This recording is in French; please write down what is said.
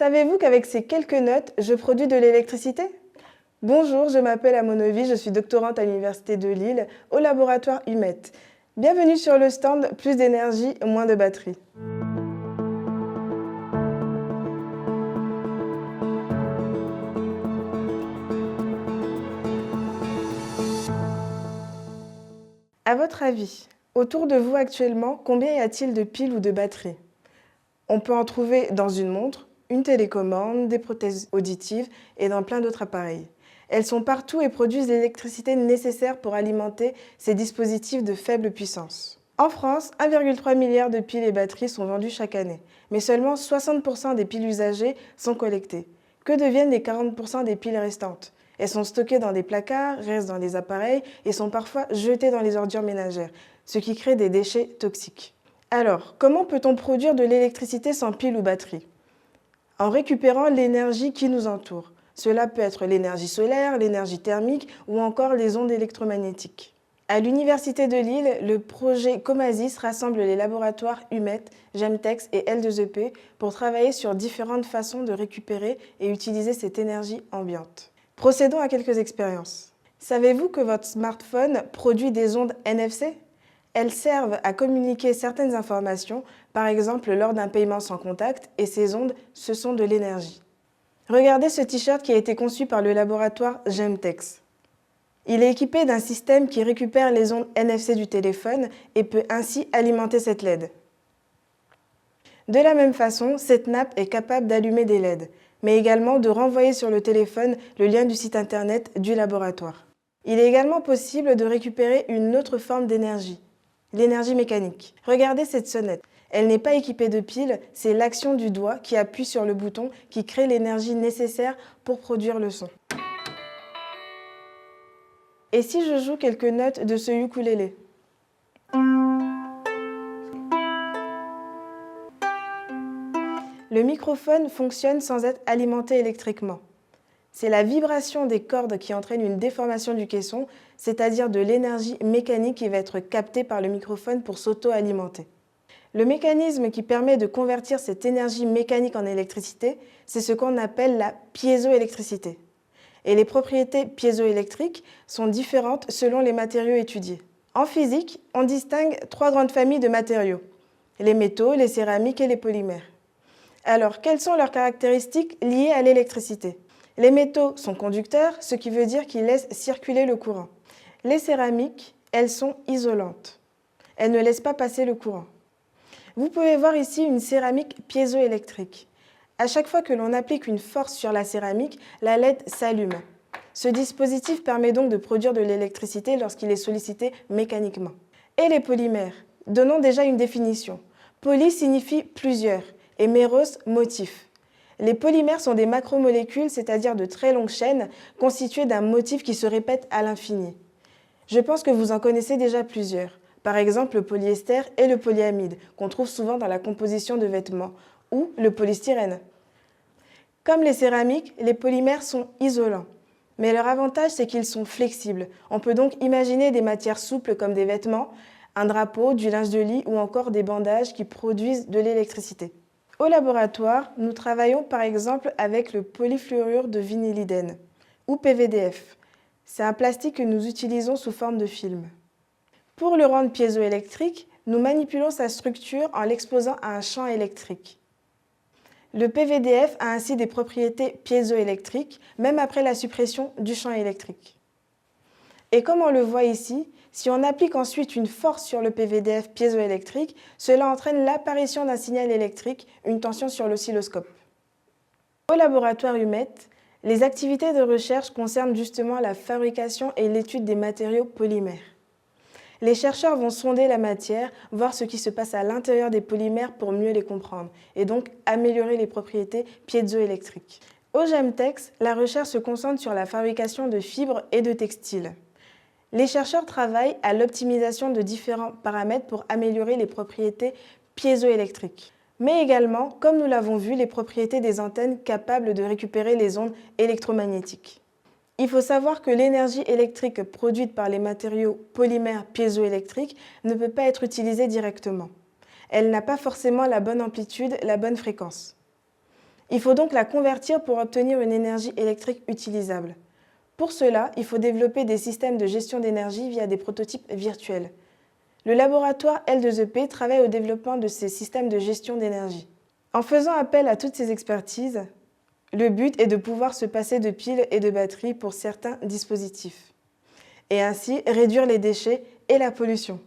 Savez-vous qu'avec ces quelques notes, je produis de l'électricité? Bonjour, je m'appelle Amonovi, je suis doctorante à l'Université de Lille, au laboratoire UMET. Bienvenue sur le stand Plus d'énergie, moins de batterie. À votre avis, autour de vous actuellement, combien y a-t-il de piles ou de batteries? On peut en trouver dans une montre, une télécommande, des prothèses auditives et dans plein d'autres appareils. Elles sont partout et produisent l'électricité nécessaire pour alimenter ces dispositifs de faible puissance. En France, 1,3 milliard de piles et batteries sont vendues chaque année, mais seulement 60% des piles usagées sont collectées. Que deviennent les 40% des piles restantes? Elles sont stockées dans des placards, restent dans les appareils et sont parfois jetées dans les ordures ménagères, ce qui crée des déchets toxiques. Alors, comment peut-on produire de l'électricité sans pile ou batterie? En récupérant l'énergie qui nous entoure. Cela peut être l'énergie solaire, l'énergie thermique ou encore les ondes électromagnétiques. À l'Université de Lille, le projet Comasis rassemble les laboratoires UMET, GEMTEX et L2EP pour travailler sur différentes façons de récupérer et utiliser cette énergie ambiante. Procédons à quelques expériences. Savez-vous que votre smartphone produit des ondes NFC? Elles servent à communiquer certaines informations, par exemple lors d'un paiement sans contact, et ces ondes, ce sont de l'énergie. Regardez ce t-shirt qui a été conçu par le laboratoire GEMTEX. Il est équipé d'un système qui récupère les ondes NFC du téléphone et peut ainsi alimenter cette LED. De la même façon, cette nappe est capable d'allumer des LED, mais également de renvoyer sur le téléphone le lien du site internet du laboratoire. Il est également possible de récupérer une autre forme d'énergie, l'énergie mécanique. Regardez cette sonnette. Elle n'est pas équipée de piles, c'est l'action du doigt qui appuie sur le bouton qui crée l'énergie nécessaire pour produire le son. Et si je joue quelques notes de ce ukulélé? Le microphone fonctionne sans être alimenté électriquement. C'est la vibration des cordes qui entraîne une déformation du caisson, c'est-à-dire de l'énergie mécanique qui va être captée par le microphone pour s'auto-alimenter. Le mécanisme qui permet de convertir cette énergie mécanique en électricité, c'est ce qu'on appelle la piézoélectricité. Et les propriétés piézoélectriques sont différentes selon les matériaux étudiés. En physique, on distingue trois grandes familles de matériaux: les métaux, les céramiques et les polymères. Alors, quelles sont leurs caractéristiques liées à l'électricité? Les métaux sont conducteurs, ce qui veut dire qu'ils laissent circuler le courant. Les céramiques, elles sont isolantes. Elles ne laissent pas passer le courant. Vous pouvez voir ici une céramique piézoélectrique. À chaque fois que l'on applique une force sur la céramique, la LED s'allume. Ce dispositif permet donc de produire de l'électricité lorsqu'il est sollicité mécaniquement. Et les polymères? Donnons déjà une définition. Poly signifie plusieurs et méros, motif. Les polymères sont des macromolécules, c'est-à-dire de très longues chaînes constituées d'un motif qui se répète à l'infini. Je pense que vous en connaissez déjà plusieurs. Par exemple, le polyester et le polyamide, qu'on trouve souvent dans la composition de vêtements, ou le polystyrène. Comme les céramiques, les polymères sont isolants. Mais leur avantage, c'est qu'ils sont flexibles. On peut donc imaginer des matières souples comme des vêtements, un drapeau, du linge de lit ou encore des bandages qui produisent de l'électricité. Au laboratoire, nous travaillons par exemple avec le polyfluorure de vinylidène, ou PVDF. C'est un plastique que nous utilisons sous forme de film. Pour le rendre piézoélectrique, nous manipulons sa structure en l'exposant à un champ électrique. Le PVDF a ainsi des propriétés piézoélectriques, même après la suppression du champ électrique. Et comme on le voit ici, si on applique ensuite une force sur le PVDF piézoélectrique, cela entraîne l'apparition d'un signal électrique, une tension sur l'oscilloscope. Au laboratoire UMET, les activités de recherche concernent justement la fabrication et l'étude des matériaux polymères. Les chercheurs vont sonder la matière, voir ce qui se passe à l'intérieur des polymères pour mieux les comprendre, et donc améliorer les propriétés piézoélectriques. Au GEMTEX, la recherche se concentre sur la fabrication de fibres et de textiles. Les chercheurs travaillent à l'optimisation de différents paramètres pour améliorer les propriétés piézoélectriques, mais également, comme nous l'avons vu, les propriétés des antennes capables de récupérer les ondes électromagnétiques. Il faut savoir que l'énergie électrique produite par les matériaux polymères piézoélectriques ne peut pas être utilisée directement. Elle n'a pas forcément la bonne amplitude, la bonne fréquence. Il faut donc la convertir pour obtenir une énergie électrique utilisable. Pour cela, il faut développer des systèmes de gestion d'énergie via des prototypes virtuels. Le laboratoire L2EP travaille au développement de ces systèmes de gestion d'énergie. En faisant appel à toutes ces expertises, le but est de pouvoir se passer de piles et de batteries pour certains dispositifs, et ainsi réduire les déchets et la pollution.